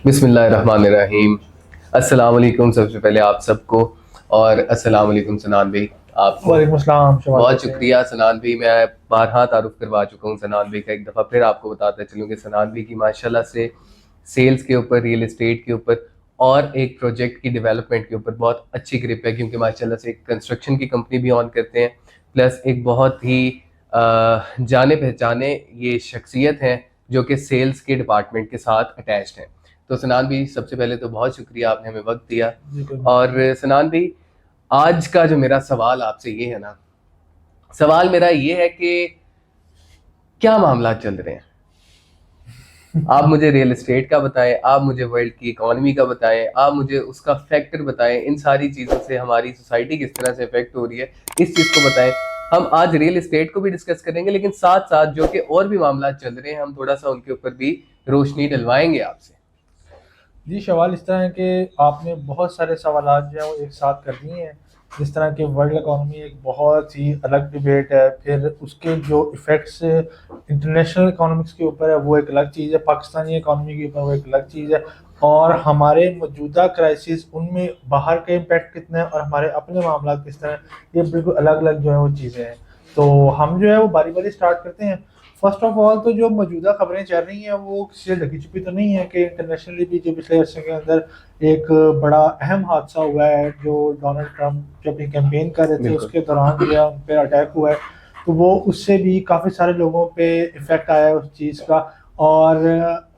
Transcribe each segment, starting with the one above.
बिस्मिल्लाहिर्रहमानिर्रहीम। अस्सलाम वालेकुम सबसे पहले आप सबको, और अस्सलाम वालेकुम सनान भाई आपको। वालेकुम अस्सलाम शवाल, बहुत कैसे हैं? शुक्रिया सनान भाई, मैं बारहा तारुफ करवा चुका हूँ सनान भाई का। एक दफ़ा फिर आपको बताता चलूँ कि सनान भाई की माशाल्लाह से सेल्स के ऊपर, रियल एस्टेट के ऊपर और एक प्रोजेक्ट की डेवलपमेंट के ऊपर बहुत अच्छी ग्रिप है, क्योंकि माशाल्लाह से एक कंस्ट्रक्शन की कंपनी भी ऑन करते हैं, प्लस एक बहुत ही जाने पहचाने ये शख्सियत हैं जो कि सेल्स के डिपार्टमेंट के साथ अटैच्ड हैं। तो सनान भी सबसे पहले तो बहुत शुक्रिया, आपने हमें वक्त दिया। जी कोई और मसला सनान भी, आज का जो मेरा सवाल आपसे ये है ना, सवाल मेरा ये है कि क्या मामला चल रहे हैं। आप मुझे रियल एस्टेट का बताएं, आप मुझे वर्ल्ड की इकोनॉमी का बताएं, आप मुझे उसका फैक्टर बताएं, इन सारी चीज़ों से हमारी सोसाइटी किस तरह से इफेक्ट हो रही है, इस चीज़ को बताएं। हम आज रियल एस्टेट को भी डिस्कस करेंगे, लेकिन साथ साथ जो कि और भी मामला चल रहे हैं हम थोड़ा सा उनके ऊपर भी रोशनी डलवाएंगे आपसे। जी सवाल इस तरह है कि आपने बहुत सारे सवालात जो है वो एक साथ कर दिए हैं। जिस तरह के वर्ल्ड इकोनॉमी एक बहुत ही अलग डिबेट है, फिर उसके जो इफ़ेक्ट्स इंटरनेशनल इकोनॉमिक्स के ऊपर है वो एक अलग चीज़ है, पाकिस्तानी इकोनॉमी के ऊपर वो एक अलग चीज़ है, और हमारे मौजूदा क्राइसिस उनमें बाहर का इम्पैक्ट कितना है और हमारे अपने मामला किस तरह हैं, ये बिल्कुल अलग अलग जो है वो चीज़ें हैं। तो हम जो है वो बारी बारी स्टार्ट करते हैं। फर्स्ट ऑफ ऑल तो जो मौजूदा खबरें चल रही हैं वो किसी से ढकी छुपी तो नहीं है कि इंटरनेशनली भी जो पिछले अर्से के अंदर एक बड़ा अहम हादसा हुआ है, जो डोनाल्ड ट्रंप जो अपनी कैंपेन कर रहे थे बिल्कुल। उसके दौरान जो है उन पर अटैक हुआ है। तो वो उससे भी काफ़ी सारे लोगों पे इफेक्ट आया है उस चीज़ का। और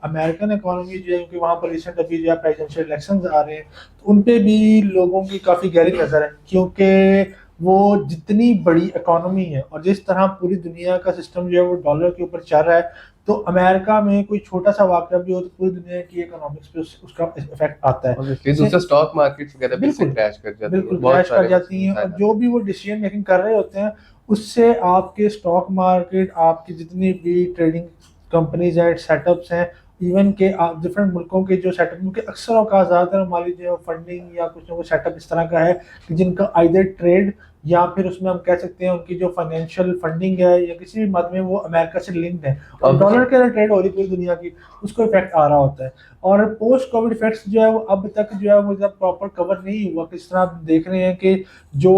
अमेरिकन इकोनॉमी जो है, क्योंकि वहाँ पर रिसेंट अभी जो है प्रेसिडेंशियल इलेक्शन आ रहे हैं, तो उन पे भी लोगों की काफ़ी गहरी नज़र है, क्योंकि वो जितनी बड़ी इकोनॉमी है और जिस तरह पूरी दुनिया का सिस्टम जो है वो डॉलर के ऊपर चल रहा है, तो अमेरिका में कोई छोटा सा वाक़या भी हो तो पूरी दुनिया की इकोनॉमिक्स पे उसका इफेक्ट आता है। ऑब्वियसली जैसे दूसरा स्टॉक मार्केट वगैरह भी इससे बिल्कुल क्रैश कर जाती है, बिल्कुल बहुत क्रैश कर सारे जाती हैं, और मसाइल जो आते भी वो डिसीजन मेकिंग कर रहे होते हैं उससे आपके स्टॉक मार्केट, आपकी जितनी भी ट्रेडिंग कंपनीज हैं, सेटअप्स हैं, इवन के आप डिफरेंट मुल्कों के जो सेटअप, क्योंकि अक्सर औकात ज़्यादातर हमारी जो फंडिंग या कुछ ना कुछ सेटअप इस तरह का है कि जिनका आइदर ट्रेड या फिर उसमें हम कह सकते हैं उनकी जो फाइनेंशियल फंडिंग है या किसी भी मद में वो अमेरिका से लिंक्ड है, और हैं। डॉलर के अंदर ट्रेड हो रही पूरी दुनिया की, उसको इफेक्ट आ रहा होता है। और पोस्ट कोविड इफेक्ट्स जो है वो अब तक जो है वो मतलब प्रॉपर कवर नहीं हुआ। किस तरह आप देख रहे हैं कि जो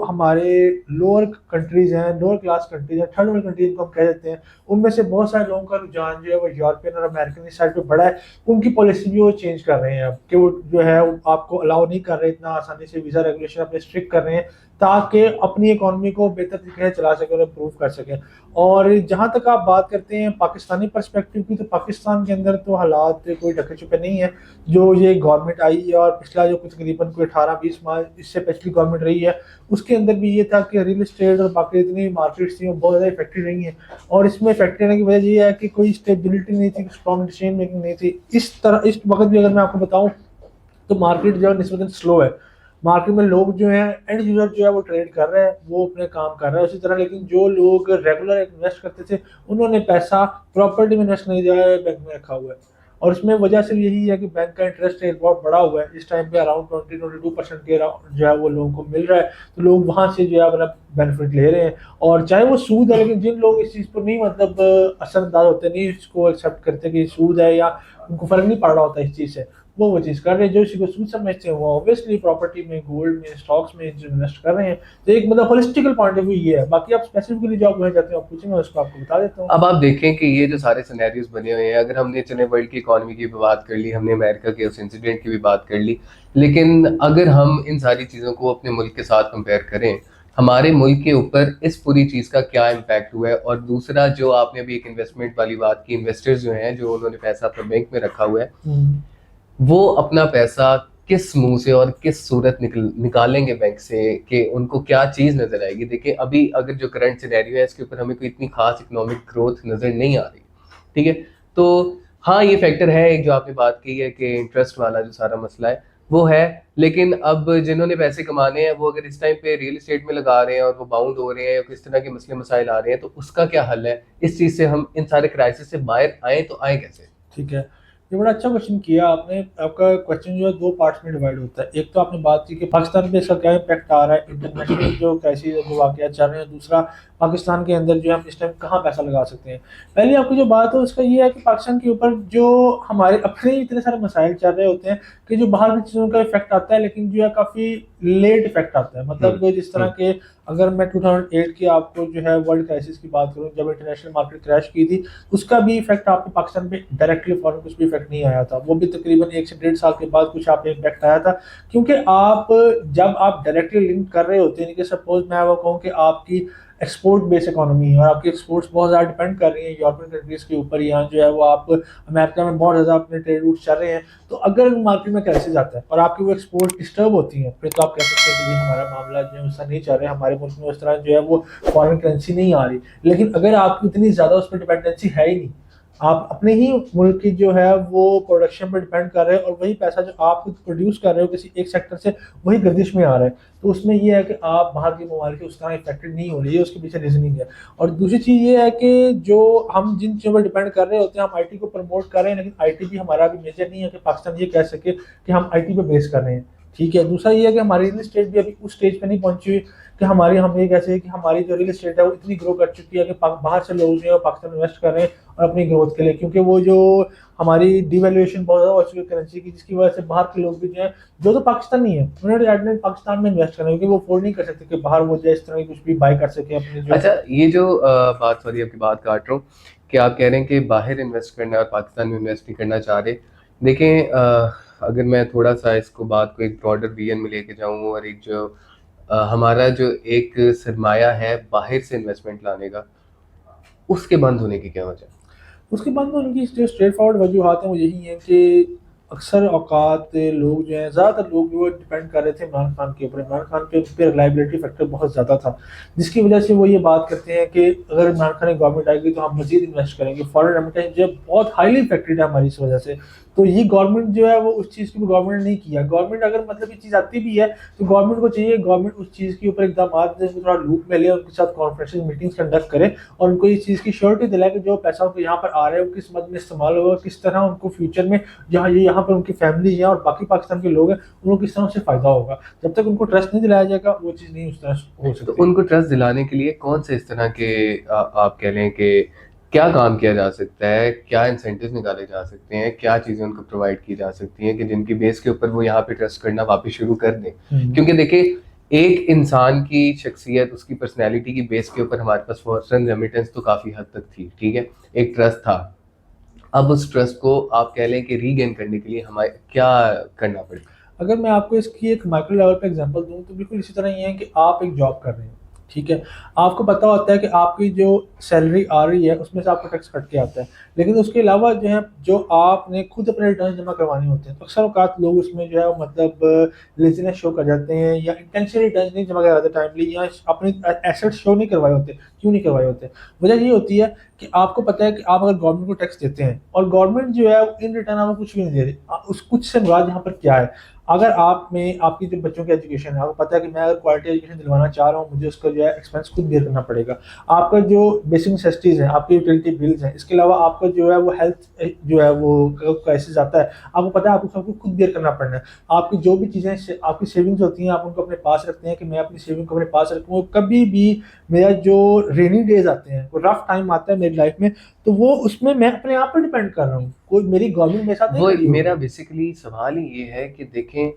हमारे लोअर कंट्रीज हैं, लोअर क्लास कंट्रीज हैं, थर्ड वर्ल्ड कंट्रीज जिनको हम कह देते हैं, उनमें से बहुत सारे लोगों का रुझान जो है वो यूरोपियन और अमेरिकन साइड पे बढ़ा है। उनकी पॉलिसी भी वो चेंज कर रहे हैं अब, कि वो जो है वो आपको अलाउ नहीं कर रहे इतना आसानी से, वीज़ा रेगुलेशन अपने स्ट्रिक्ट कर रहे हैं ताकि अपनी इकोनॉमी को बेहतर तरीके से चला सकें और इम्प्रूव कर सकें। और जहाँ तक आप बात करते हैं पाकिस्तानी पर्सपेक्टिव की, तो पाकिस्तान के अंदर तो हालात कोई ढके छुपे नहीं है। जो ये गवर्नमेंट आई है और पिछला जो कुछ तकरीबन कोई 18-20 माह इससे पिछली गवर्नमेंट रही है, उसके अंदर भी ये था कि रियल एस्टेट और बाकी जितनी मार्केट्स थी वो बहुत ज़्यादा इफेक्टेड रही हैं। और इसमें इफेक्टेड रहने की वजह ये है कि कोई स्टेबिलिटी नहीं थी, स्ट्रॉन्ग डिसीजन मेकिंग नहीं थी। इस तरह इस वक्त भी अगर मैं आपको बताऊं तो मार्केट जो है निस्बतन स्लो है। मार्केट में लोग जो हैं, एंड यूजर जो है वो ट्रेड कर रहे हैं, वो अपने काम कर रहे हैं उसी तरह, लेकिन जो लोग रेगुलर इन्वेस्ट करते थे उन्होंने पैसा प्रॉपर्टी में इन्वेस्ट नहीं किया है, बैंक में रखा हुआ है। और इसमें वजह सिर्फ यही है कि बैंक का इंटरेस्ट रेट बहुत बड़ा हुआ है इस टाइम पे, अराउंड 20-22% के जो है वो लोगों को मिल रहा है, तो लोग वहाँ से जो है अपना बेनिफिट ले रहे हैं। और चाहे वो सूद है, लेकिन जिन लोग इस चीज़ पर नहीं मतलब असरअंदाज होते, नहीं इसको एक्सेप्ट करते कि सूद है या उनको फर्क नहीं पड़ रहा होता इस चीज़ से, वो चीज़ कर रहे हैं। जो इसी को सूद समझते हैं वो ऑब्वियसली प्रॉपर्टी में, गोल्ड में, स्टॉक्स में जो इन्वेस्ट कर रहे हैं। तो एक मतलब होलिस्टिकल पॉइंट ऑफ व्यू ये है। बाकी आप स्पेसिफिकली जो आप पूछना चाहते हैं आप पूछेंगे, उसको आपको बता देता हूँ। अब आप देखें कि ये जो सारे सिनेरियोज बने हुए हैं, अगर हमने चले वर्ल्ड की इकोनॉमी की भी बात कर ली, हमने अमेरिका के उस इंसिडेंट की भी बात कर ली, लेकिन अगर हम इन सारी चीज़ों को अपने मुल्क के साथ कंपेयर करें, हमारे मुल्क के ऊपर इस पूरी चीज़ का क्या इम्पैक्ट हुआ है। और दूसरा, जो आपने अभी एक इन्वेस्टमेंट वाली बात की, इन्वेस्टर्स जो हैं, जो उन्होंने पैसा अपने बैंक में रखा हुआ है, वो अपना पैसा किस मुंह से और किस सूरत निकालेंगे बैंक से, कि उनको क्या चीज़ नज़र आएगी। देखिए, अभी अगर जो करंट सिनेरियो है इसके ऊपर हमें कोई इतनी खास इकोनॉमिक ग्रोथ नज़र नहीं आ रही, ठीक है। तो हाँ, ये फैक्टर है एक जो आपने बात की है कि इंटरेस्ट वाला जो सारा मसला है वो है। लेकिन अब जिन्होंने पैसे कमाने हैं वो अगर इस टाइम पे रियल एस्टेट में लगा रहे हैं और वो बाउंड हो रहे हैं, किस तरह के मसले मसाइल आ रहे हैं, तो उसका क्या हल है, इस चीज़ से हम इन सारे क्राइसिस से बाहर आए तो आए कैसे। ठीक है, ये बड़ा अच्छा क्वेश्चन किया आपने। आपका क्वेश्चन जो है दो पार्ट्स में डिवाइड होता है। एक तो आपने बात की कि पाकिस्तान पे इसका क्या इम्पैक्ट आ रहा है, इंटरनेशनल जो क्राइसिस जो वाकया चल रहे हैं, दूसरा पाकिस्तान के अंदर जो है हम इस टाइम कहाँ पैसा लगा सकते हैं। पहले आपकी जो बात है उसका ये है कि पाकिस्तान के ऊपर जो हमारे अपने ही इतने सारे मसाइल चल रहे होते हैं कि जो बाहर की चीज़ों का इफेक्ट आता है, लेकिन जो है काफ़ी लेट इफेक्ट आता है। हम्म। मतलब जिस तरह के, अगर मैं 2008 की आपको जो है वर्ल्ड क्राइसिस की बात करूं, जब इंटरनेशनल मार्केट क्रैश की थी, उसका भी इफेक्ट आपके पाकिस्तान पे डायरेक्टली फॉरन कुछ भी इफेक्ट नहीं आया था। वो भी तकरीबन 1 से 1.5 साल के बाद कुछ आप पे इम्पैक्ट आया था। क्योंकि आप जब आप डायरेक्टली लिंक कर रहे होते हैं कि सपोज मैं वो कहूँ कि आपकी एक्सपोर्ट बेस्ड इकोनॉमी है और आपकी एक्सपोर्ट्स बहुत ज़्यादा डिपेंड कर रही हैं यूरोपियन कंट्रीज़ के ऊपर, यहाँ जो है वो आप अमेरिका में बहुत ज़्यादा अपने ट्रेड रूट चल रहे हैं, तो अगर मार्केट में क्राइसिस आता है और आपकी वो एक्सपोर्ट डिस्टर्ब होती है, फिर तो आप कह सकते हैं कि भाई हमारा मामला जो है उसका नहीं चल रहा है, हमारे मुल्क में उस तरह जो है वो फॉरेन करेंसी नहीं आ रही। लेकिन अगर आपकी इतनी ज़्यादा उस पर डिपेंडेंसी है ही नहीं, आप अपने ही मुल्क की जो है वो प्रोडक्शन पर डिपेंड कर रहे हैं और वही पैसा जो आप प्रोड्यूस कर रहे हो किसी एक सेक्टर से, वही गर्दिश में आ रहा है, तो उसमें ये है कि आप बाहर की ममालिक उस तरह इफेक्टेड नहीं हो रही है। उसके पीछे रीजनिंग है। और दूसरी चीज़ ये है कि जो हम जिन चीज़ों पर डिपेंड कर रहे होते हैं, हम आईटी को प्रमोट कर रहे हैं, लेकिन आईटी भी हमारा भी मेजर नहीं है कि पाकिस्तान ये कह सके कि हम आईटी पे बेस कर रहे हैं। ठीक है, दूसरा ये है कि हमारी रियल इस्टेट भी अभी उस स्टेज पे नहीं पहुंची हुई कि हमारी, हम ये कैसे कि हमारी जो रियल इस्टेट है वो इतनी ग्रो कर चुकी है कि बाहर से लोग जो है पाकिस्तान में इन्वेस्ट कर रहे हैं और अपनी ग्रोथ के लिए, क्योंकि वो जो हमारी डिवैल्यूएशन बहुत ज़्यादा हो चुकी है करेंसी की, जिसकी वजह से बाहर के लोग भी जो है, जो तो पाकिस्तान नहीं है, उन्होंने एडमेंट पाकिस्तान में इन्वेस्ट करना है, क्योंकि वो अफोर्ड नहीं कर सकते कि बाहर वो जो इस तरह की कुछ भी बाय कर सके अपनी जो। अच्छा, ये जो बात, सॉरी आपकी बात काट रहा हूँ, कि आप कह रहे हैं कि बाहर इन्वेस्ट करना है और पाकिस्तान में इन्वेस्ट नहीं करना चाह रहे। देखें, अगर मैं थोड़ा सा इसको बात को एक ब्रॉडर विजन में लेके जाऊँ, और एक जो हमारा जो एक सरमाया है बाहर से इन्वेस्टमेंट लाने का, उसके बंद होने की क्या वजह है? उसके बाद में उनकी जो स्ट्रेट फॉरवर्ड वजूहत हैं वो यही हैं कि अक्सर औकात लोग जो हैं, ज़्यादातर लोग जो डिपेंड कर रहे थे इमरान खान के ऊपर। इमरान खान के उन पर रिलायबिलिटी फैक्टर बहुत ज़्यादा था, जिसकी वजह से वो ये बात करते हैं कि अगर इमरान खान की गवर्नमेंट आएगी तो हम मजीद इन्वेस्ट करेंगे। फॉरेन रेमिटेंस जो है बहुत हाईली इफेक्टेड है हमारी इस वजह से। तो ये गवर्नमेंट जो है वो उस चीज़ की गवर्नमेंट ने नहीं किया। गवर्नमेंट अगर मतलब ये चीज़ आती भी है तो गवर्नमेंट को चाहिए गवर्नमेंट उस चीज़ के ऊपर इकदाम दे, थोड़ा लूप में ले, उनके साथ कॉन्फ्रेंसेस मीटिंग्स कंडक्ट करे और उनको इस चीज़ की श्योरिटी दिलाए कि जो पैसा उनको यहाँ पर आ रहा है वो किस मद में इस्तेमाल होगा, किस तरह उनको फ्यूचर में जहाँ ये यहाँ पर उनकी फैमिली है और बाकी पाकिस्तान के लोग हैं उनको किस तरह से फ़ायदा होगा। जब तक उनको ट्रस्ट नहीं दिलाया जाएगा वो चीज़ नहीं उस तरह हो तो सकती। उनको ट्रस्ट दिलाने के लिए कौन से इस तरह के आप कह लें कि क्या काम किया जा सकता है, क्या इंसेंटिव निकाले जा सकते हैं, क्या चीज़ें उनको प्रोवाइड की जा सकती हैं कि जिनकी बेस के ऊपर वो यहाँ पे ट्रस्ट करना वापस शुरू कर दें? क्योंकि देखिए, एक इंसान की शख्सियत, उसकी पर्सनैलिटी की बेस के ऊपर हमारे पास फॉरेन रेमिटेंस तो काफ़ी हद तक थी, ठीक है, एक ट्रस्ट था। अब उस ट्रस्ट को आप कह लें कि रीगेन करने के लिए हमारे क्या करना पड़ेगा? अगर मैं आपको इसकी एक माइक्रो लेवल पे एग्जांपल दूं तो बिल्कुल इसी तरह ये है कि आप एक जॉब कर रहे हैं, ठीक है, आपको पता होता है कि आपकी जो सैलरी आ रही है उसमें से आपका टैक्स कट के आता है, लेकिन उसके अलावा जो है जो आपने खुद अपने रिटर्न जमा करवाने होते हैं, तो अक्सर औकात लोग उसमें जो है वो मतलब लेजीनेस शो कर जाते हैं या इंटेंशनली रिटर्न नहीं जमा करवाते टाइमली, या अपने एसेट शो नहीं करवाए होते। क्यों नहीं करवाए होते? वजह ये होती है कि आपको पता है कि आप अगर गवर्नमेंट को टैक्स देते हैं और गवर्नमेंट जो है इन रिटर्न आपको कुछ भी नहीं दे रही, उस कुछ से मुराद यहाँ पर क्या है? अगर आप में आपकी जो बच्चों की एजुकेशन है, आपको पता है कि मैं अगर क्वालिटी एजुकेशन दिलवाना चाह रहा हूँ, मुझे उसका जो है एक्सपेंस खुद बेयर करना पड़ेगा। आपका जो बेसिक नेसेसिटीज़ हैं, आपकी यूटिलिटी बिल्स हैं, इसके अलावा आपका जो है वो हेल्थ जो है वो क्राइसिस आता है, आपको पता है आपको सब कुछ खुद बेयर करना पड़ना है। आपकी जो भी चीज़ें आपकी सेविंग्स होती हैं आप उनको अपने पास रखते हैं कि मैं अपनी सेविंग को अपने पास रखूँ, कभी भी मेरा जो रेनी डेज आते हैं, वो रफ टाइम आता है मेरी लाइफ में, तो वो उसमें मैं अपने आप पर डिपेंड कर रहा हूँ, कोई मेरी गवर्नमेंट मेरे साथ नहीं वो खड़ी होगी। मेरा बेसिकली सवाल ही ये है कि देखें,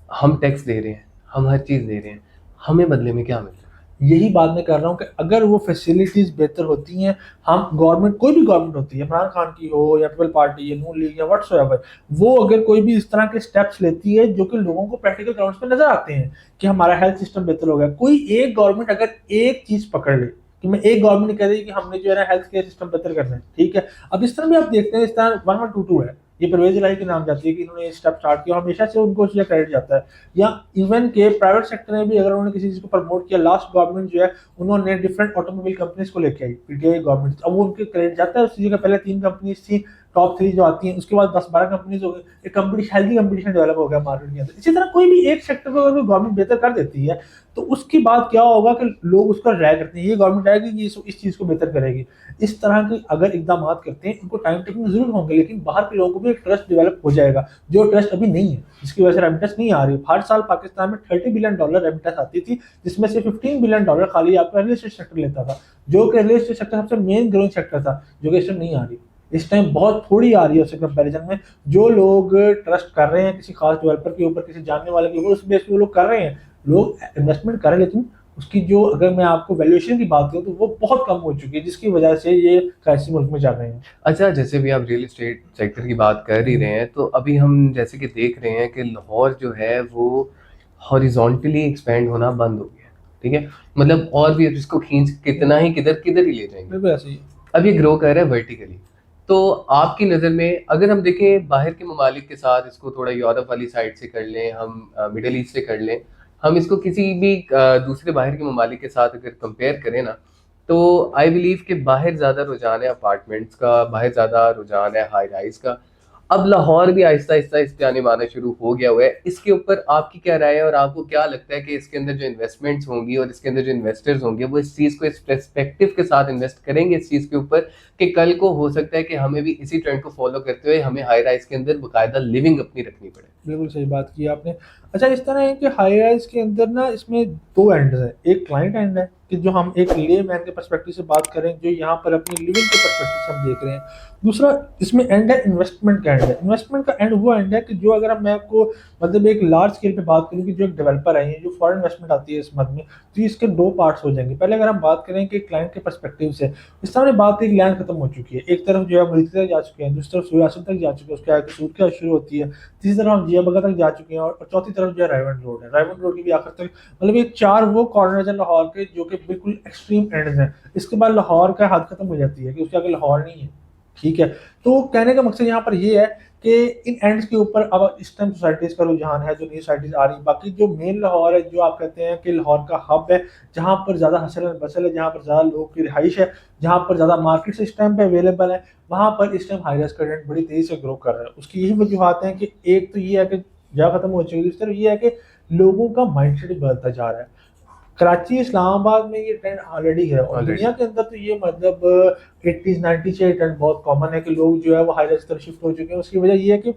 हम टैक्स दे रहे हैं, हम हर चीज़ दे रहे हैं, हमें बदले में क्या मिल रहा यही बात मैं कर रहा हूँ कि अगर वो फैसिलिटीज़ बेहतर होती हैं, हम गवर्नमेंट कोई भी गवर्नमेंट होती है, इमरान खान की हो या पीपल पार्टी या नून लीग या व्हाट्सएवर, वो अगर कोई भी इस तरह के स्टेप्स लेती है जो कि लोगों को प्रैक्टिकल ग्राउंड्स पे नजर आते हैं कि हमारा हेल्थ सिस्टम बेहतर हो गया, कोई एक गवर्नमेंट अगर एक चीज़ पकड़ ले कि मैं एक गवर्नमेंट कह रही कि हमने जो है ना हेल्थ केयर सिस्टम बेहतर करना है, ठीक है, अब इस तरह भी आप देखते हैं, इस तरह 1122 है, ये परवेज इलाही के नाम जाती है कि इन्होंने ये स्टेप स्टार्ट किया और हमेशा से उनको उसका क्रेडिट जाता है। या इवन के प्राइवेट सेक्टर ने भी अगर उन्होंने किसी चीज़ को प्रमोट किया, लास्ट गवर्नमेंट जो है उन्होंने डिफरेंट ऑटोमोबाइल कंपनीज को लेके आई, पीटीआई गवर्नमेंट, अब वो उनके क्रेडिट जाता है उस चीज़ का। पहले 3 कंपनीज थी टॉप 3 जो आती हैं, उसके बाद 10-12 कंपनीज हो गई, एक हेल्दी कंपटीशन डेवलप हो गया मार्केट के अंदर। इसी तरह कोई भी एक सेक्टर को अगर गवर्नमेंट बेहतर कर देती है तो उसके बाद क्या होगा कि लोग उसका राय करते हैं, ये गवर्नमेंट आएगी कि इस चीज़ को बेहतर करेगी। इस तरह के अगर इकदाम करते हैं, इनको टाइम टेकिंग जरूर होंगे, लेकिन बाहर के लोगों को भी एक ट्रस्ट डेवलप हो जाएगा, जो ट्रस्ट अभी नहीं है, जिसकी वजह से रेमिटेंस नहीं आ रही। हर साल पाकिस्तान में $30 बिलियन रेमिटेंस आती थी, जिसमें से $15 बिलियन खाली आपका रियल एस्टेट सेक्टर लेता था, जो कि रियल एस्टेट सेक्टर सबसे मेन ग्रोइंग सेक्टर था, जो कि इस टाइम नहीं आ रही। इस टाइम बहुत थोड़ी आ रही है उससे कंपैरिजन में। जो लोग ट्रस्ट कर रहे हैं किसी खास डेवलपर के ऊपर, किसी जानने वाले के ऊपर, उस बेस पे वो लोग कर रहे हैं, लोग इन्वेस्टमेंट कर रहे हैं, लेकिन उसकी जो, अगर मैं आपको वैल्यूएशन की बात करूं तो वो बहुत कम हो चुकी है, जिसकी वजह से ये क्राइसिस मुल्क में चल रहे हैं। अच्छा, जैसे भी आप रियल एस्टेट सेक्टर की बात कर ही रहे हैं, तो अभी हम जैसे कि देख रहे हैं कि लाहौर जो है वो हॉरिजॉन्टली एक्सपेंड होना बंद हो गया है, ठीक है। मतलब और भी इसको खींच कितना ही किधर किधर ही ले जाएंगे, बिल्कुल ऐसे ही। अब ये ग्रो कर रहा है वर्टिकली। तो आपकी नज़र में अगर हम देखें बाहर के ममालिक के साथ, इसको थोड़ा यूरोप वाली साइड से कर लें, हम मिडल ईस्ट से कर लें, हम इसको किसी भी दूसरे बाहर के ममालिक के साथ अगर कंपेयर करें ना, तो आई बिलीव कि बाहर ज़्यादा रुझान है अपार्टमेंट्स का, बाहर ज़्यादा रुझान है हाई राइज का। अब लाहौर भी आहिस्ता आहिस्ता इस पे आने वाना शुरू हो गया हुआ है। इसके ऊपर आपकी क्या राय है, और आपको क्या लगता है कि इसके अंदर जो इन्वेस्टमेंट्स होंगी और इसके अंदर जो इन्वेस्टर्स होंगे वो इस चीज़ को इस पर्सपेक्टिव के साथ इन्वेस्ट करेंगे इस चीज़ के ऊपर कि कल को हो सकता है कि हमें भी इसी ट्रेंड को फॉलो करते हुए हमें हाई राइज के अंदर बाकायदा लिविंग अपनी रखनी पड़े? बिल्कुल सही बात की आपने। अच्छा, इस तरह है कि हाई राइज के अंदर ना, इसमें 2 एंड्स हैं। एक क्लाइंट एंड है कि जो हम एक ले मैन के पर्सपेक्टिव से बात करें, जो यहाँ पर अपनी लिविंग के पर्सपेक्टिव से हम देख रहे हैं। दूसरा इसमें एंड है इन्वेस्टमेंट का एंड है। इन्वेस्टमेंट का एंड वो एंड है कि जो, अगर मैं आपको मतलब एक लार्ज स्केल पे बात करूँ कि जो एक डेवलपर है, जो फॉरेन इन्वेस्टमेंट आती है इस मद में, तो इसके 2 पार्ट्स हो जाएंगे। पहले अगर हम बात करें कि क्लाइंट के पर्सपेक्टिव से, इस तरह बात की लैंड खत्म हो चुकी है, एक तरफ जो है मुल्क तक जा चुके हैं, दूसरी तरफ सूर्यासन तक जा चुके हैं, उसके आगे सूट शुरू होती है, तीसरी तरफ हम जिया बगा तक जा चुके हैं, और चौथी तरफ जो है रायवन रोड है। रायवन रोड की भी आखिर तक, मतलब ये 4 वो कॉर्नर्स हैं लाहौर के जो कि बिल्कुल एक्सट्रीम एंड्स हैं। इसके बाद लाहौर का हद खत्म हो जाती है कि उसके आगे लाहौर नहीं है, ठीक है। तो कहने का मकसद यहाँ पर ये है कि इन एंड्स के ऊपर अब इस टाइम सोसाइटीज़ का रुझान है, जो नई सोसाइटीज़ आ रही है। बाकी जो मेन लाहौर है, जो आप कहते हैं कि लाहौर का हब है, जहाँ पर ज़्यादा हसल बसल है, जहाँ पर ज़्यादा लोगों की रिहाइश है, जहाँ पर ज़्यादा मार्केट इस टाइम पे अवेलेबल है, वहाँ पर इस टाइम हाई राइज का ट्रेंड बड़ी तेज़ी से ग्रो कर रहा है। उसकी यही वजूहत हैं कि एक तो ये है कि जगह खत्म हो चुकी है, दूसरी तरफ ये है कि लोगों का माइंडसेट बदलता जा रहा है। कराची, इस्लामाबाद में ये ट्रेंड ऑलरेडी है, और दुनिया के अंदर तो ये मतलब 80s 90s से ये ट्रेंड बहुत कॉमन है कि लोग जो है वो हाई राइज की तरफ शिफ्ट हो चुके हैं। उसकी वजह ये है कि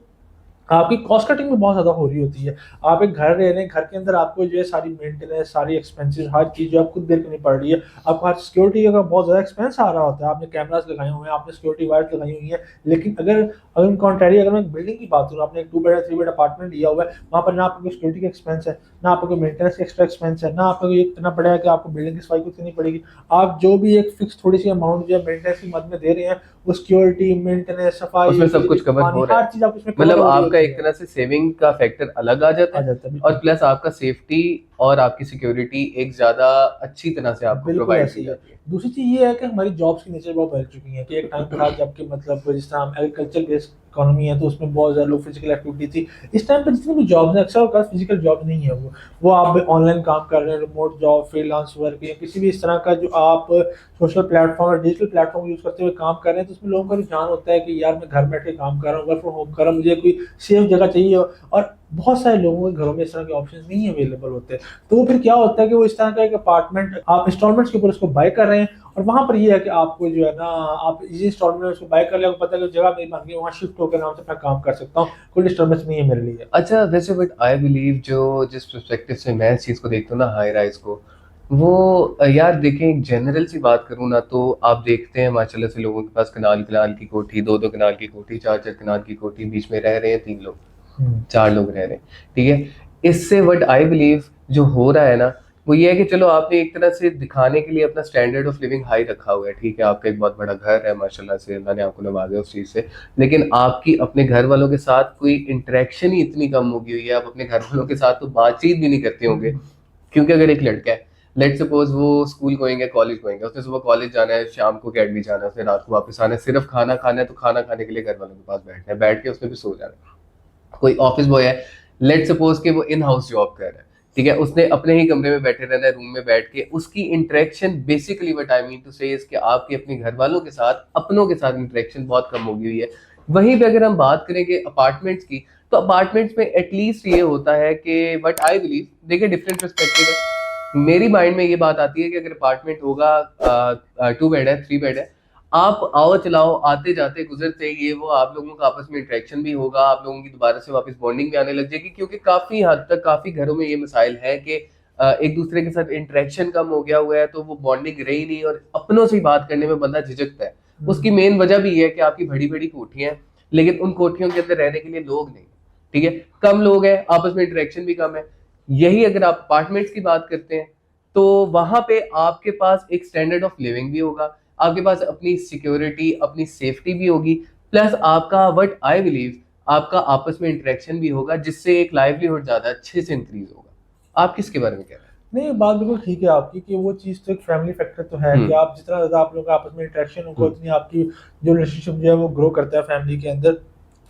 आपकी कॉस्ट कटिंग भी बहुत ज़्यादा हो रही होती है। आप एक घर रह रहे हैं, घर के अंदर आपको जो है सारी मेंटेनेंस, सारी एक्सपेंसेस, हर चीज़ जो है खुद बेयर करनी पड़ रही है। आपको हर सिक्योरिटी का बहुत ज़्यादा एक्सपेंस आ रहा होता है। आपने कैमरास लगाए हुए हैं, आपने सिक्योरिटी वायर्स लगाई हुई हैं, लेकिन अगर कॉन्ट्रेरी, अगर मैं एक बिल्डिंग की बात करूँ, आपने एक 2 बेड या 3 बेड अपार्टमेंट लिया हुआ है, वहाँ पर ना आपको सिक्योरिटी का एक्सपेंस है, ना आपको मेंटेनेंस का एक्स्ट्रा एक्सपेंस है, ना आपको ये करना पड़ेगा कि आपको बिल्डिंग की सफाई खुद करनी पड़ेगी। आप जो भी एक फिक्स थोड़ी सी अमाउंट जो है मेंटेनेंस की मद में दे रहे हैं, वो सिक्योरिटी, मेंटेनेंस, सफाई, उसमें सब कुछ कवर हो रहा है, हर चीज़ आपको इसमें मतलब आपका एक तरह से सेविंग का फैक्टर अलग आ जाता है, है। और प्लस आपका सेफ्टी और आपकी सिक्योरिटी एक ज्यादा अच्छी तरह से आपको बिल्कुल प्रोवाइड ऐसे की ही है। जाती है। दूसरी चीज़ ये है कि हमारी जॉब्स की नेचर बहुत बदल चुकी है कि एक टाइम था जबकि मतलब जिस तरह हम एग्रीकल्चर बेस्ड इकोनॉमी है, तो उसमें बहुत ज़्यादा लोग फिजिकल एक्टिविटी थी। इस टाइम पे जितनी भी जॉब्स हैं, अक्सर औकात फिजिकल जॉब नहीं है, वो आप ऑनलाइन काम कर रहे हैं, रिमोट जॉब, फ्रीलांस वर्क, या किसी भी इस तरह का जो आप सोशल प्लेटफॉर्म और डिजिटल प्लेटफॉर्म यूज़ करते हुए काम कर रहे हैं, तो उसमें लोगों का रुझान होता है कि यार मैं घर बैठ के काम कर रहा हूँ, वर्क फ्रॉम होम कर रहा हूँ, मुझे कोई सेफ जगह चाहिए। और बहुत सारे लोगों के घरों में इस तरह के ऑप्शन नहीं अवेलेबल होते, तो वो फिर क्या होता है कि वो इस तरह का एक अपार्टमेंट आप इंस्टॉलमेंट्स के ऊपर उसको बाय कर रहे हैं, और वहाँ पर ये है कि आपको जो है ना, आप इजी इंस्टॉलमेंट में उसको बाय कर ले, आपको पता है कि जगह मेरी बन गई, वहाँ शिफ्ट होकर नाम से अपना काम कर सकता हूँ, कोई डिस्टर्बेंस नहीं है मेरे लिए। अच्छा, वैसे बट आई बिलीव जो जिस पर्सपेक्टिव से मैं इस चीज़ को देखता हूँ ना, हाई राइज को, वो यार देखें, एक जनरल सी बात करूँ ना, तो आप देखते हैं माशाल्लाह से लोगों के पास कनाल कनाल की कोठी, 2-2 कनाल की कोठी, 4-4 कनाल की कोठी, बीच में रह रहे हैं 3 लोग, 4 लोग रह रहे हैं, ठीक है। इससे व्हाट आई बिलीव जो हो रहा है ना, वो ये है कि चलो आपने एक तरह से दिखाने के लिए अपना स्टैंडर्ड ऑफ लिविंग हाई रखा हुआ है, ठीक है, आपका एक बहुत बड़ा घर है माशाल्लाह से, अल्लाह ने आपको नवाजा उस चीज़ से, लेकिन आपकी अपने घर वालों के साथ कोई इंटरेक्शन ही इतनी कम हो गई हुई है, आप अपने घर वालों के साथ तो बातचीत भी नहीं करते होंगे। क्योंकि अगर एक लड़का है, लेट सपोज वो स्कूल गोइंग है, कॉलेज गोइंग है, उसने सुबह कॉलेज जाना है, शाम को अकेडमी जाना है, उसने रात को वापस आना है, सिर्फ खाना खाना है, तो खाना खाने के लिए घर वालों के पास बैठना है, बैठ के उसने भी सो जाना है। कोई ऑफिस बॉय है, लेट सपोज कि वो इन हाउस जॉब कर रहा है, ठीक है, उसने अपने ही कमरे में बैठे रहना है, रूम में बैठ के, उसकी interaction basically what I mean to say is कि आपके अपने घर वालों के साथ, अपनों के साथ इंटरेक्शन बहुत कम हो गई हुई है। वहीं पे अगर हम बात करेंगे अपार्टमेंट्स की, तो अपार्टमेंट्स में एटलीस्ट ये होता है कि बट आई बिलीव, देखिए डिफरेंट पर्सपेक्टिव है। मेरी माइंड में ये बात आती है कि अगर अपार्टमेंट होगा 2 बेड है, 3 बेड है, आप आओ चलाओ आते जाते गुजरते ये वो, आप लोगों का आपस में इंटरेक्शन भी होगा, आप लोगों की दोबारा से वापस बॉन्डिंग भी आने लग जाएगी, क्योंकि काफी हद तक काफी घरों में ये मसाइल है कि एक दूसरे के साथ इंटरेक्शन कम हो गया हुआ है, तो वो बॉन्डिंग रही नहीं, और अपनों से ही बात करने में बंदा झिझकता है। उसकी मेन वजह भी ये है कि आपकी बड़ी बड़ी कोठियां हैं, लेकिन उन कोठियों के अंदर रहने के लिए लोग नहीं, ठीक है, कम लोग हैं, आपस में इंटरेक्शन भी कम है। यही अगर आप अपार्टमेंट्स की बात करते हैं, तो वहां पे आपके पास एक स्टैंडर्ड ऑफ लिविंग भी होगा, आपके पास अपनी सिक्योरिटी अपनी सेफ्टी भी होगी, प्लस आपका वट आई बिलीव आपका आपस में इंटरेक्शन भी होगा, जिससे एक लाइवलीहुड ज्यादा अच्छे से इंक्रीज होगा। आप किसके बारे में कह रहे हैं? नहीं, बात बिल्कुल ठीक है आपकी कि वो चीज़ तो एक फैमिली फैक्टर तो है कि आप जितना ज़्यादा आप लोगों का आपस में इंटरेक्शन होगा उतनी आपकी जो रिलेशनशिप जो है वो ग्रो करता है फैमिली के अंदर।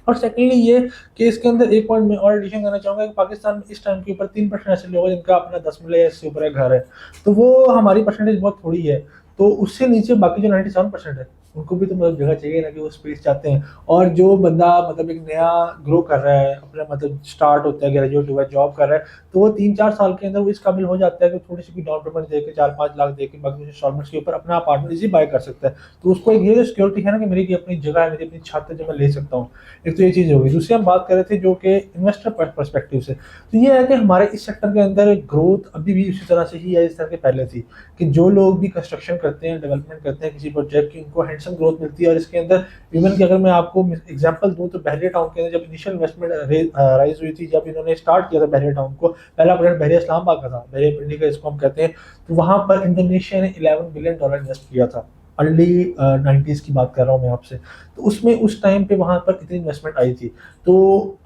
और सेकेंडली ये कि इसके अंदर एक पॉइंट मैं और एडिशन करना चाहूँगा कि पाकिस्तान में इस टाइम के ऊपर 3% ऐसे लोग हैं जिनका अपना 10 मिले या इससे ऊपर का घर है, तो वो हमारी परसेंटेज बहुत थोड़ी है। तो उससे नीचे बाकी जो 97% है उनको भी तो मतलब जगह चाहिए ना कि वो स्पेस चाहते हैं। और जो बंदा मतलब एक नया ग्रो कर रहा है अपना मतलब स्टार्ट होता है ग्रेजुएट हुआ जॉब कर रहा है, तो वो 3-4 साल के अंदर वो इस काबिल हो जाता है कि थोड़ी सी भी डाउन पेमेंट दे के 4-5 लाख दे के बाकी इंस्टॉलमेंट्स के ऊपर अपना अपार्टमेंट इजी बाय कर सकता है। तो उसको एक ये सिक्योरिटी है ना कि मेरी अपनी जगह है, मेरी अपनी छत है जो मैं ले सकता हूँ। एक तो ये चीज़ होगी। दूसरी हम बात कर रहे थे जो कि इन्वेस्टर परस्पेक्टिव से, तो ये है कि हमारे इस सेक्टर के अंदर ग्रोथ अभी भी उसी तरह से ही है जिस तरह के पहले थी, कि जो लोग भी कंस्ट्रक्शन करते हैं डेवलपमेंट करते हैं किसी प्रोजेक्ट की, उनको हैंडसम ग्रोथ मिलती है। और इसके अंदर इवन कि अगर मैं आपको एग्जांपल दूं तो बहरिया टाउन के अंदर जब इनिशियल इन्वेस्टमेंट राइज हुई थी, जब इन्होंने स्टार्ट किया था बहरिया टाउन को, पहला प्रोजेक्ट बहरिया इस्लामाबाद का था, बहरिया पिंडी का इसको हम कहते हैं, तो वहां पर इंडोनेशिया ने $11 बिलियन इन्वेस्ट किया था। अर्ली 90s की बात कर रहा हूँ मैं आपसे। तो उसमें उस टाइम पे वहां पर इतनी इन्वेस्टमेंट आई थी। तो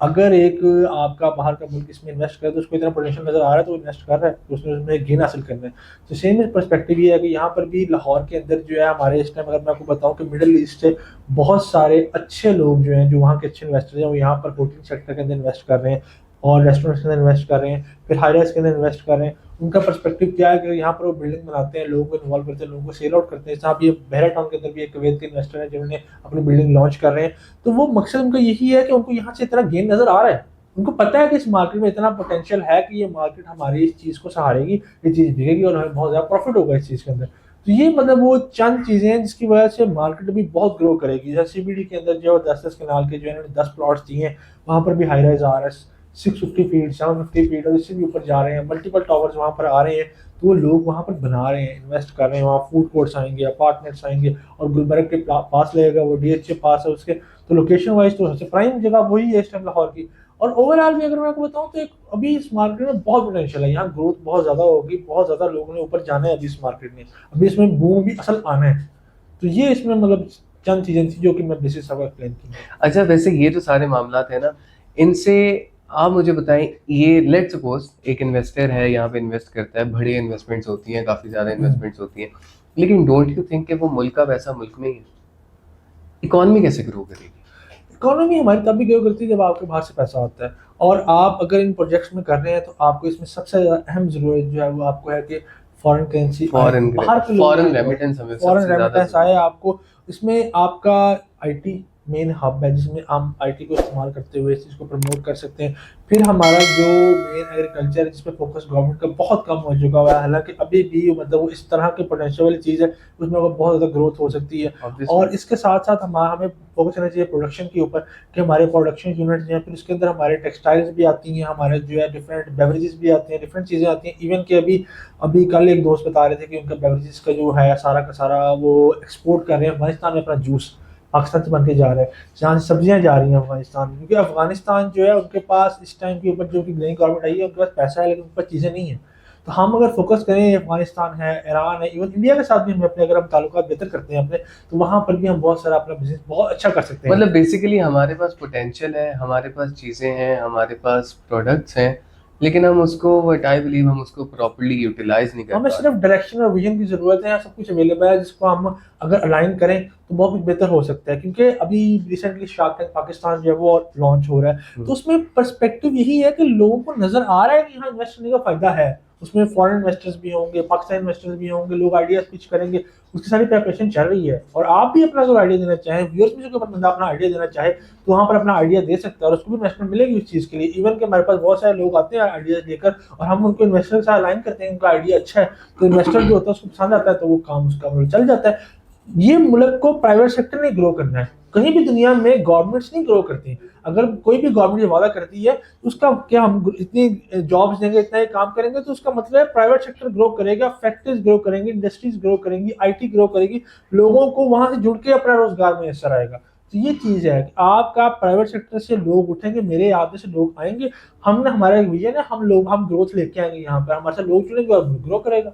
अगर एक आपका बाहर का मुल्क इसमें इन्वेस्ट करे तो उसको इतना पोटेंशियल नजर आ रहा है तो इन्वेस्ट कर रहा है, तो उसने उसमें गेन हासिल करना है। तो सेम पर्सपेक्टिव ये है कि यहाँ पर भी लाहौर के अंदर जो है हमारे इस टाइम अगर मैं आपको बताऊं कि मिडिल ईस्ट से बहुत सारे अच्छे लोग जो हैं जो वहाँ के अच्छे इन्वेस्टर हैं वो यहाँ पर होटल सेक्टर के अंदर इन्वेस्ट कर रहे हैं और रेस्टोरेंट्स के अंदर इन्वेस्ट कर रहे हैं, फिर हाई राइज के अंदर इन्वेस्ट कर रहे हैं। उनका पर्सपेक्टिव क्या है कि यहाँ पर वो बिल्डिंग बनाते हैं, लोगों को इन्वॉल्व करते हैं, लोगों को सेल आउट करते हैं। जहाँ ये बहरा टाउन के अंदर भी एक कुवैत के इन्वेस्टर है जिन्होंने अपनी बिल्डिंग लॉन्च कर रहे हैं। तो वो मकसद उनका यही है कि उनको यहाँ से इतना गेन नजर आ रहा है, उनको पता है कि इस मार्केट में इतना पोटेंशियल है कि ये मार्केट हमारी इस चीज़ को सहारेगी, ये चीज़ बिकेगी और हमें बहुत ज़्यादा प्रॉफिट होगा इस चीज़ के अंदर। तो ये मतलब वो चंद चीज़ें हैं जिसकी वजह से मार्केट भी बहुत ग्रो करेगी। जैसे सीबीडी के अंदर जो 10-10 कनाल के जो इन्होंने 10 प्लॉट्स दिए हैं, वहाँ पर भी हाई राइज आ रहा है 650 फीट 750 फीट और इससे भी ऊपर जा रहे हैं, मल्टीपल टावर्स वहाँ पर आ रहे हैं। तो वो लोग वहाँ पर बना रहे हैं, इन्वेस्ट कर रहे हैं, वहाँ फूड कोर्ट्स आएंगे, अपार्टमेंट्स आएंगे। और गुलबर्ग के पास लगेगा, वो डीएच पास है उसके, तो लोकेशन वाइज तो सबसे प्राइम जगह वही है इस टाइम लाहौर की। और ओवरऑल भी अगर मैं आपको बताऊं तो एक अभी इस मार्केट में बहुत पोटेंशियल है, यहाँ ग्रोथ बहुत ज्यादा होगी, बहुत ज्यादा लोगों ने ऊपर जाना है अभी इस मार्केट में, अभी इसमें बूम भी असल आना है। तो ये इसमें मतलब चंद चीजें थी जो कि मैं बेसिस सब एक्सप्लेन की। अच्छा, वैसे ये जो सारे मामलात है ना, इनसे आप मुझे बताएं, ये लेट सपोज एक इन्वेस्टर है यहाँ पे इन्वेस्ट करता है, बड़ी इन्वेस्टमेंट्स होती हैं, काफी ज्यादा इन्वेस्टमेंट्स होती हैं, लेकिन डोंट यू थिंक कि वो मुल्क का पैसा मुल्क में ही है? इकॉनमी कैसे ग्रो करेगी? इकोनॉमी हमारी तब भी ग्रो करती है जब आपके बाहर से पैसा आता है। और आप अगर इन प्रोजेक्ट्स में कर रहे हैं तो आपको इसमें सबसे ज्यादा अहम जरूरत जो है वो आपको है कि फॉरेन करेंसी, फॉरेन बाहर के फॉरेन रेमिटेंस हमें फॉरेन सबसे ज्यादा रेमिटेंस आए आपको। इसमें आपका आईटी मेन हब है जिसमें हम आईटी को इस्तेमाल करते हुए इस चीज़ को प्रमोट कर सकते हैं। फिर हमारा जो मेन एग्रीकल्चर है जिस पे फोकस गवर्नमेंट का बहुत कम हो चुका हुआ है, हालांकि अभी भी मतलब वो इस तरह के पोटेंशियल वाली चीज़ है उसमें वो बहुत ज़्यादा ग्रोथ हो सकती है। और इसके साथ साथ हमें फोकस करना चाहिए प्रोडक्शन के ऊपर कि हमारे प्रोडक्शन यूनिट्स हैं, फिर उसके अंदर हमारे टेक्सटाइल्स भी आती हैं, हमारे जो है डिफरेंट बेवरेजेस भी आते हैं, डिफरेंट चीज़ें आती हैं। इवन कि अभी अभी कल एक दोस्त बता रहे थे कि उनका बेवरेजेस का जो है सारा का सारा वो एक्सपोर्ट कर रहे हैं अफगानिस्तान में, अपना जूस पाकिस्तान से बन के जा रहा है, जहाँ से सब्जियाँ जा रही हैं अफगानिस्तान में, क्योंकि अफगानिस्तान जो है उनके पास इस टाइम के ऊपर जो कि नई गवर्नमेंट आई है उनके पास पैसा है लेकिन उनके पास चीज़ें नहीं है। तो हम अगर फोकस करें, अफगानिस्तान है, ईरान है, इवन इंडिया के साथ भी हम अपने अगर हम ताल्लुकात बेहतर करते हैं अपने, तो वहाँ पर भी हम बहुत सारा अपना बिजनेस बहुत अच्छा कर सकते हैं। मतलब बेसिकली हमारे पास पोटेंशियल है, हमारे पास चीज़ें हैं, हमारे पास प्रोडक्ट्स हैं, लेकिन हम उसको व्हाट आई बिलीव हम उसको प्रॉपर्ली यूटिलाइज नहीं कर हमें पा सिर्फ डायरेक्शन और विजन की जरूरत है, सब कुछ अवेलेबल है जिसको हम अगर अलाइन करें तो बहुत कुछ बेहतर हो सकता है। क्योंकि अभी रिसेंटली शार्क टैंक पाकिस्तान जो है वो लॉन्च हो रहा है, तो उसमें पर्सपेक्टिव यही है कि लोगों को नजर आ रहा है कि यहाँ इन्वेस्ट करने का फायदा है, उसमें फॉरेन इन्वेस्टर्स भी होंगे, पाकिस्तानी इन्वेस्टर्स भी होंगे, लोग आइडियाज पिच करेंगे, उसकी सारी प्रिपरेशन चल रही है। और आप भी अपना अगर आइडिया देना चाहें, व्यूअर्स में से कोई बंदा अपना आइडिया देना चाहे तो वहाँ पर अपना आइडिया दे सकता है और उसको भी इन्वेस्टमेंट मिलेगी उस चीज़ के लिए। इवन कि हमारे पास बहुत सारे लोग आते हैं आइडियाज लेकर और हम उनको इन्वेस्टर के साथ अलाइन करते हैं, उनका आइडिया अच्छा है तो इन्वेस्टर जो होता है उसको पसंद आता है तो वो काम उसका मतलब चल जाता है। ये मुल्क को प्राइवेट सेक्टर ने ग्रो करना है, कहीं भी दुनिया में गवर्नमेंट्स नहीं ग्रो करती। अगर कोई भी गवर्नमेंट ये वादा करती है उसका क्या हम इतनी जॉब्स देंगे, इतना ही काम करेंगे, तो उसका मतलब है प्राइवेट सेक्टर ग्रो करेगा, फैक्ट्रीज ग्रो करेंगी, इंडस्ट्रीज ग्रो करेंगी, आईटी ग्रो करेगी, लोगों को वहां से जुड़ के अपना रोजगार मैसर आएगा। तो ये चीज है कि आपका प्राइवेट सेक्टर से लोग उठेंगे, मेरे याद से लोग आएंगे, हमने हमारा एक विजन है, हम ग्रोथ लेके आएंगे यहाँ पर, हमारे साथ लोग जुड़ेंगे और ग्रो करेगा।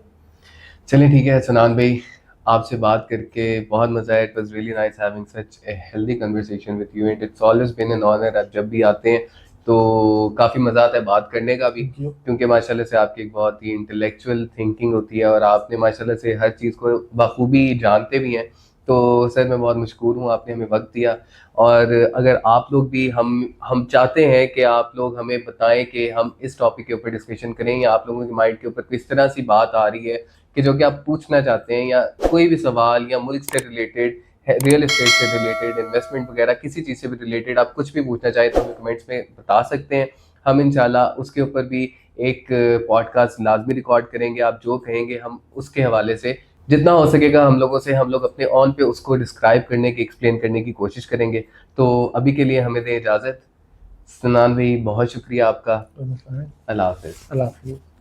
चलिए ठीक है सनान भाई, आपसे बात करके बहुत मजा आया। It was really nice having such a healthy conversation with you and it's always been an honour. आप जब भी आते हैं तो काफ़ी मज़ा आता है बात करने का भी, Thank you. क्योंकि माशाल्लाह से आपकी एक बहुत ही इंटेलेक्चुअल थिंकिंग होती है और आपने माशाल्लाह से हर चीज़ को बखूबी जानते भी हैं। तो सर मैं बहुत मशकूर हूँ, आपने हमें वक्त दिया। और अगर आप लोग भी, हम चाहते हैं कि आप लोग हमें बताएं कि हम इस टॉपिक के ऊपर डिस्कशन करें या आप लोगों के माइंड के ऊपर किस तरह सी बात आ रही है कि जो कि आप पूछना चाहते हैं, या कोई भी सवाल या मुल्क से रिलेटेड, रियल एस्टेट से रिलेटेड, इन्वेस्टमेंट वगैरह किसी चीज़ से भी रिलेटेड आप कुछ भी पूछना चाहें तो हमें कमेंट्स में बता सकते हैं। हम इंशाल्लाह उसके ऊपर भी एक पॉडकास्ट लाजमी रिकॉर्ड करेंगे। आप जो कहेंगे हम उसके हवाले से जितना हो सकेगा हम लोग अपने ऑन पे उसको डिस्क्राइब करने की, एक्सप्लेन करने की कोशिश करेंगे। तो अभी के लिए हमें दें इजाज़त। सनान भाई बहुत शुक्रिया आपका। अल्लाह हाफिज़। अल्लाह हाफिज़।